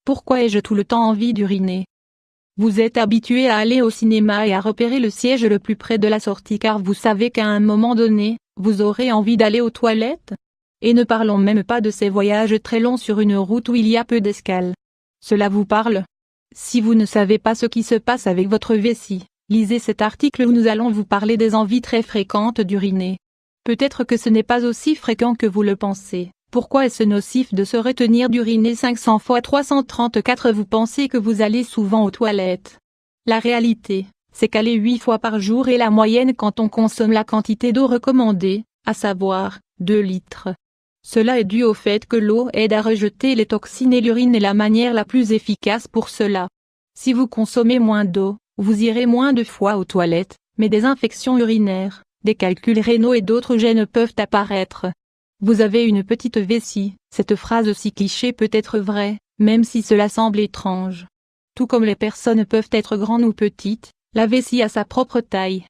Pourquoi ai-je tout le temps envie d'uriner? Vous êtes habitué à aller au cinéma et à repérer le siège le plus près de la sortie car vous savez qu'à un moment donné, vous aurez envie d'aller aux toilettes? Et ne parlons même pas de ces voyages très longs sur une route où il y a peu d'escales. Cela vous parle? Si vous ne savez pas ce qui se passe avec votre vessie, lisez cet article où nous allons vous parler des envies très fréquentes d'uriner. Peut-être que ce n'est pas aussi fréquent que vous le pensez. Pourquoi est-ce nocif de se retenir d'uriner 500 fois 334? Vous pensez que vous allez souvent aux toilettes. La réalité, c'est qu'aller 8 fois par jour est la moyenne quand on consomme la quantité d'eau recommandée, à savoir 2 litres. Cela est dû au fait que l'eau aide à rejeter les toxines et l'urine est la manière la plus efficace pour cela. Si vous consommez moins d'eau, vous irez moins de fois aux toilettes, mais des infections urinaires, des calculs rénaux et d'autres gènes peuvent apparaître. Vous avez une petite vessie, cette phrase si cliché peut être vraie, même si cela semble étrange. Tout comme les personnes peuvent être grandes ou petites, la vessie a sa propre taille.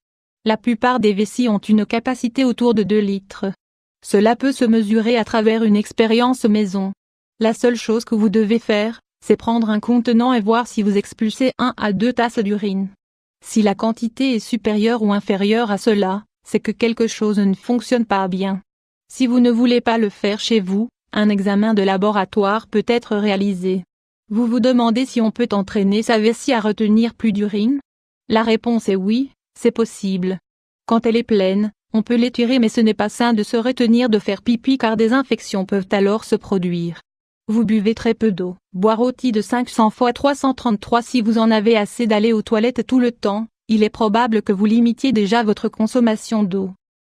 La plupart des vessies ont une capacité autour de 2 litres. Cela peut se mesurer à travers une expérience maison. La seule chose que vous devez faire, c'est prendre un contenant et voir si vous expulsez 1 à 2 tasses d'urine. Si la quantité est supérieure ou inférieure à cela, c'est que quelque chose ne fonctionne pas bien. Si vous ne voulez pas le faire chez vous, un examen de laboratoire peut être réalisé. Vous vous demandez si on peut entraîner sa vessie à retenir plus d'urine? La réponse est oui, c'est possible. Quand elle est pleine, on peut l'étirer mais ce n'est pas sain de se retenir de faire pipi car des infections peuvent alors se produire. Vous buvez très peu d'eau. Boire au-dessus de 500 fois 333 si vous en avez assez d'aller aux toilettes tout le temps, il est probable que vous limitiez déjà votre consommation d'eau.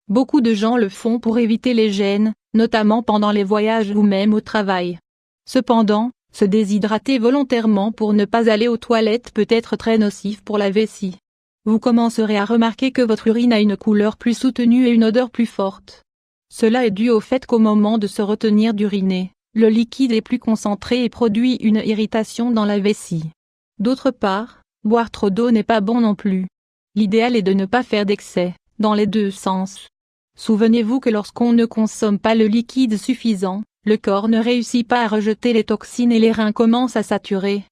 Beaucoup de gens le font pour éviter les gènes, notamment pendant les voyages ou même au travail. Cependant, se déshydrater volontairement pour ne pas aller aux toilettes peut être très nocif pour la vessie. Vous commencerez à remarquer que votre urine a une couleur plus soutenue et une odeur plus forte. Cela est dû au fait qu'au moment de se retenir d'uriner, le liquide est plus concentré et produit une irritation dans la vessie. D'autre part, boire trop d'eau n'est pas bon non plus. L'idéal est de ne pas faire d'excès, dans les deux sens. Souvenez-vous que lorsqu'on ne consomme pas le liquide suffisant, le corps ne réussit pas à rejeter les toxines et les reins commencent à saturer.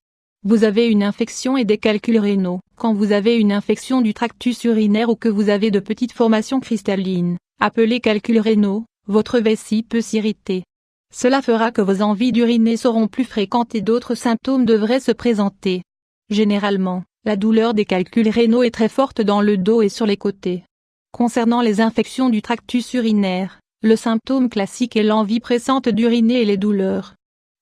Vous avez une infection et des calculs rénaux. Quand vous avez une infection du tractus urinaire ou que vous avez de petites formations cristallines, appelées calculs rénaux, votre vessie peut s'irriter. Cela fera que vos envies d'uriner seront plus fréquentes et d'autres symptômes devraient se présenter. Généralement, la douleur des calculs rénaux est très forte dans le dos et sur les côtés. Concernant les infections du tractus urinaire, le symptôme classique est l'envie pressante d'uriner et les douleurs.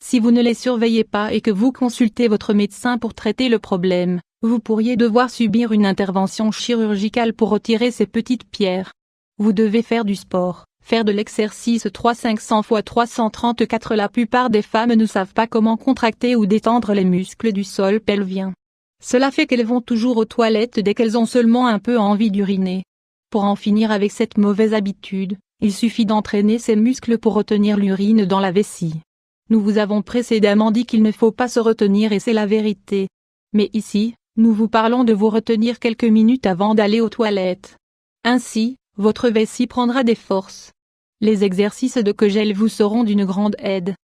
Si vous ne les surveillez pas et que vous consultez votre médecin pour traiter le problème, vous pourriez devoir subir une intervention chirurgicale pour retirer ces petites pierres. Vous devez faire du sport, faire de l'exercice 300-500 fois 334. La plupart des femmes ne savent pas comment contracter ou détendre les muscles du sol pelvien. Cela fait qu'elles vont toujours aux toilettes dès qu'elles ont seulement un peu envie d'uriner. Pour en finir avec cette mauvaise habitude, il suffit d'entraîner ces muscles pour retenir l'urine dans la vessie. Nous vous avons précédemment dit qu'il ne faut pas se retenir et c'est la vérité. Mais ici, nous vous parlons de vous retenir quelques minutes avant d'aller aux toilettes. Ainsi, votre vessie prendra des forces. Les exercices de Kegel vous seront d'une grande aide.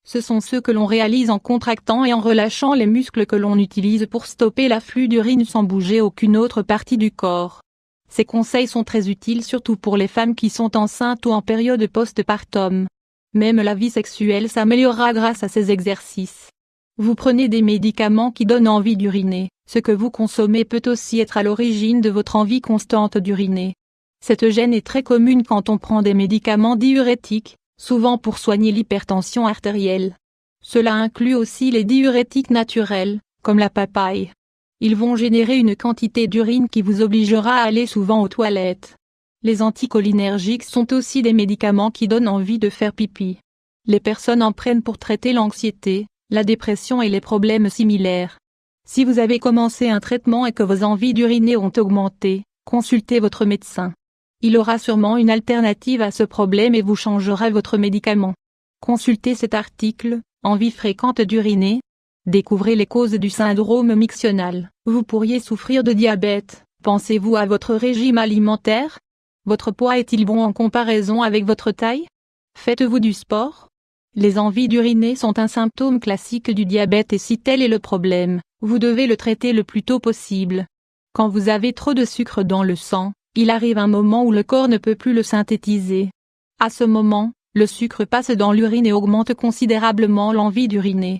Ce sont ceux que l'on réalise en contractant et en relâchant les muscles que l'on utilise pour stopper l'afflux d'urine sans bouger aucune autre partie du corps. Ces conseils sont très utiles surtout pour les femmes qui sont enceintes ou en période postpartum. Même la vie sexuelle s'améliorera grâce à ces exercices. Vous prenez des médicaments qui donnent envie d'uriner, ce que vous consommez peut aussi être à l'origine de votre envie constante d'uriner. Cette gêne est très commune quand on prend des médicaments diurétiques, souvent pour soigner l'hypertension artérielle. Cela inclut aussi les diurétiques naturels, comme la papaye. Ils vont générer une quantité d'urine qui vous obligera à aller souvent aux toilettes. Les anticholinergiques sont aussi des médicaments qui donnent envie de faire pipi. Les personnes en prennent pour traiter l'anxiété, la dépression et les problèmes similaires. Si vous avez commencé un traitement et que vos envies d'uriner ont augmenté, consultez votre médecin. Il aura sûrement une alternative à ce problème et vous changera votre médicament. Consultez cet article, envie fréquente d'uriner. Découvrez les causes du syndrome mictionnal. Vous pourriez souffrir de diabète. Pensez-vous à votre régime alimentaire? Votre poids est-il bon en comparaison avec votre taille? Faites-vous du sport? Les envies d'uriner sont un symptôme classique du diabète et si tel est le problème, vous devez le traiter le plus tôt possible. Quand vous avez trop de sucre dans le sang, il arrive un moment où le corps ne peut plus le synthétiser. À ce moment, le sucre passe dans l'urine et augmente considérablement l'envie d'uriner.